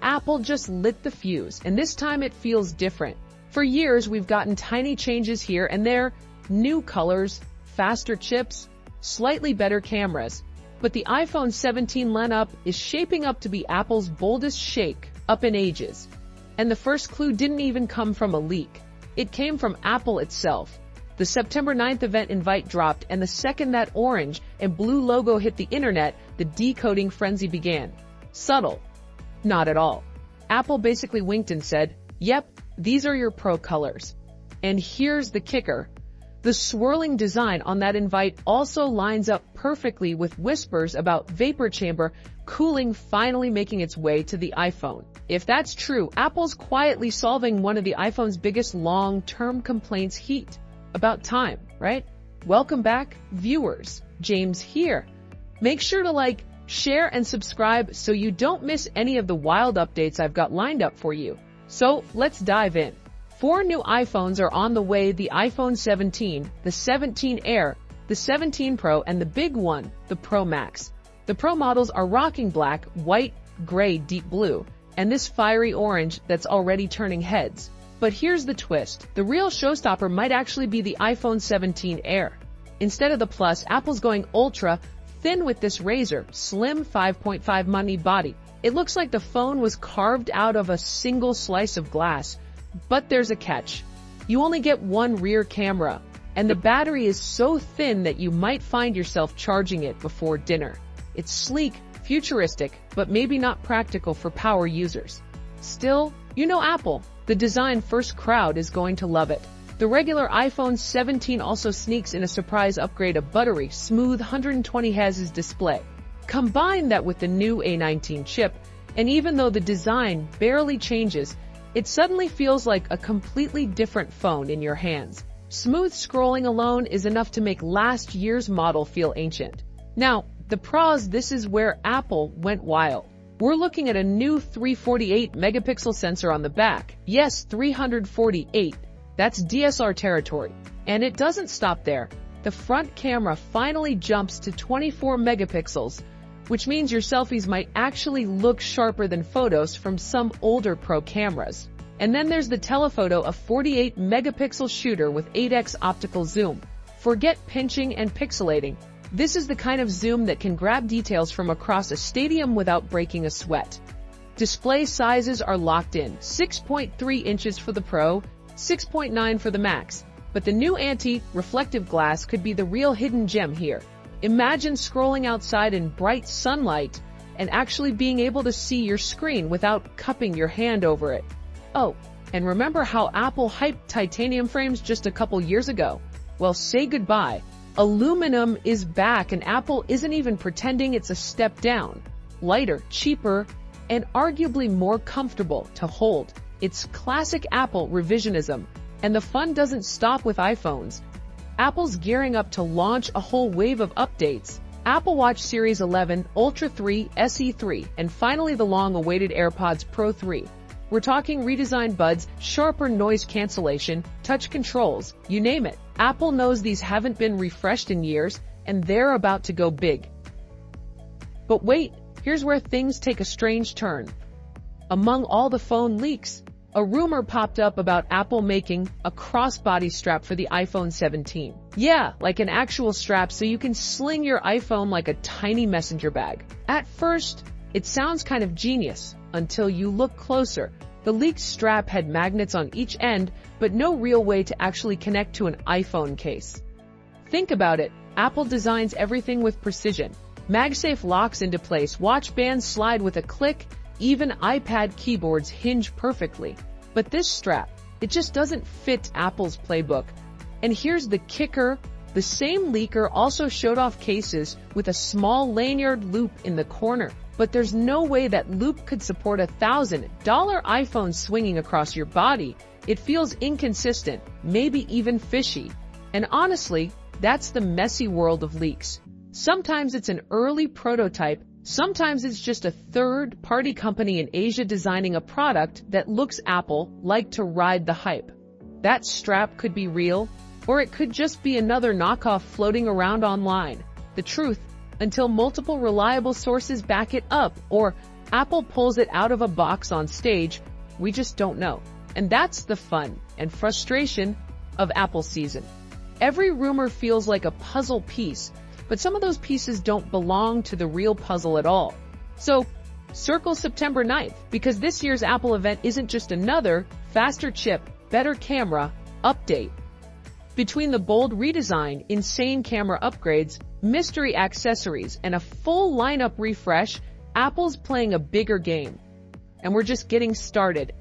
Apple just lit the fuse, and this time it feels different. For years, we've gotten tiny changes here and there, new colors, faster chips, slightly better cameras. But the iPhone 17 lineup is shaping up to be Apple's boldest shake up in ages. And the first clue didn't even come from a leak. It came from Apple itself. The September 9th event invite dropped, and the second that orange and blue logo hit the internet, the decoding frenzy began. Subtle? Not at all. Apple basically winked and said, "Yep, these are your Pro colors." And here's the kicker. The swirling design on that invite also lines up perfectly with whispers about vapor chamber cooling finally making its way to the iPhone. If that's true, Apple's quietly solving one of the iPhone's biggest long-term complaints: heat. About time, right? Welcome back, viewers. James here. Make sure to like, share, and subscribe so you don't miss any of the wild updates I've got lined up for you. So let's dive in. 4 new iPhones are on the way: the iPhone 17, the 17 Air, the 17 Pro, and the big one, the Pro Max. The Pro models are rocking black, white, gray, deep blue, and this fiery orange that's already turning heads. But here's the twist. The real showstopper might actually be the iPhone 17 Air. Instead of the Plus, Apple's going ultra thin with this razor, slim 5.5mm body. It looks like the phone was carved out of a single slice of glass. But there's a catch. You only get one rear camera, and the battery is so thin that you might find yourself charging it before dinner. It's sleek, futuristic, but maybe not practical for power users. Still, you know Apple. The design-first crowd is going to love it. The regular iPhone 17 also sneaks in a surprise upgrade: a buttery, smooth 120Hz display. Combine that with the new A19 chip, and even though the design barely changes, it suddenly feels like a completely different phone in your hands. Smooth scrolling alone is enough to make last year's model feel ancient. Now, the pros: this is where Apple went wild. We're looking at a new 348-megapixel sensor on the back. Yes, 348. That's DSLR territory. And it doesn't stop there. The front camera finally jumps to 24 megapixels, which means your selfies might actually look sharper than photos from some older Pro cameras. And then there's the telephoto, a 48-megapixel shooter with 8x optical zoom. Forget pinching and pixelating. This is the kind of zoom that can grab details from across a stadium without breaking a sweat. Display sizes are locked in: 6.3 inches for the Pro, 6.9 for the Max. But the new anti-reflective glass could be the real hidden gem here. Imagine scrolling outside in bright sunlight and actually being able to see your screen without cupping your hand over it. Oh, and remember how Apple hyped titanium frames just a couple years ago? Well, say goodbye. Aluminum is back, and Apple isn't even pretending it's a step down. Lighter, cheaper, and arguably more comfortable to hold. It's classic Apple revisionism. And the fun doesn't stop with iPhones. Apple's gearing up to launch a whole wave of updates. Apple Watch Series 11, Ultra 3, SE 3, and finally the long-awaited AirPods Pro 3. We're talking redesigned buds, sharper noise cancellation, touch controls, you name it. Apple knows these haven't been refreshed in years, and they're about to go big. But wait, here's where things take a strange turn. Among all the phone leaks, a rumor popped up about Apple making a crossbody strap for the iPhone 17. Yeah, like an actual strap so you can sling your iPhone like a tiny messenger bag. At first, it sounds kind of genius, until you look closer. The leaked strap had magnets on each end, but no real way to actually connect to an iPhone case. Think about it. Apple designs everything with precision. MagSafe locks into place, watch bands slide with a click, even iPad keyboards hinge perfectly. But this strap, it just doesn't fit Apple's playbook. And here's the kicker. The same leaker also showed off cases with a small lanyard loop in the corner. But there's no way that loop could support a $1,000 iPhone swinging across your body. It feels inconsistent, maybe even fishy. And honestly, that's the messy world of leaks. Sometimes it's an early prototype, sometimes it's just a third-party company in Asia designing a product that looks Apple-like to ride the hype. That strap could be real, or it could just be another knockoff floating around online. The truth, until multiple reliable sources back it up, or Apple pulls it out of a box on stage, we just don't know. And that's the fun and frustration of Apple season. Every rumor feels like a puzzle piece, but some of those pieces don't belong to the real puzzle at all. So, circle September 9th, because this year's Apple event isn't just another faster chip, better camera update. Between the bold redesign, insane camera upgrades, mystery accessories, and a full lineup refresh, Apple's playing a bigger game. And we're just getting started.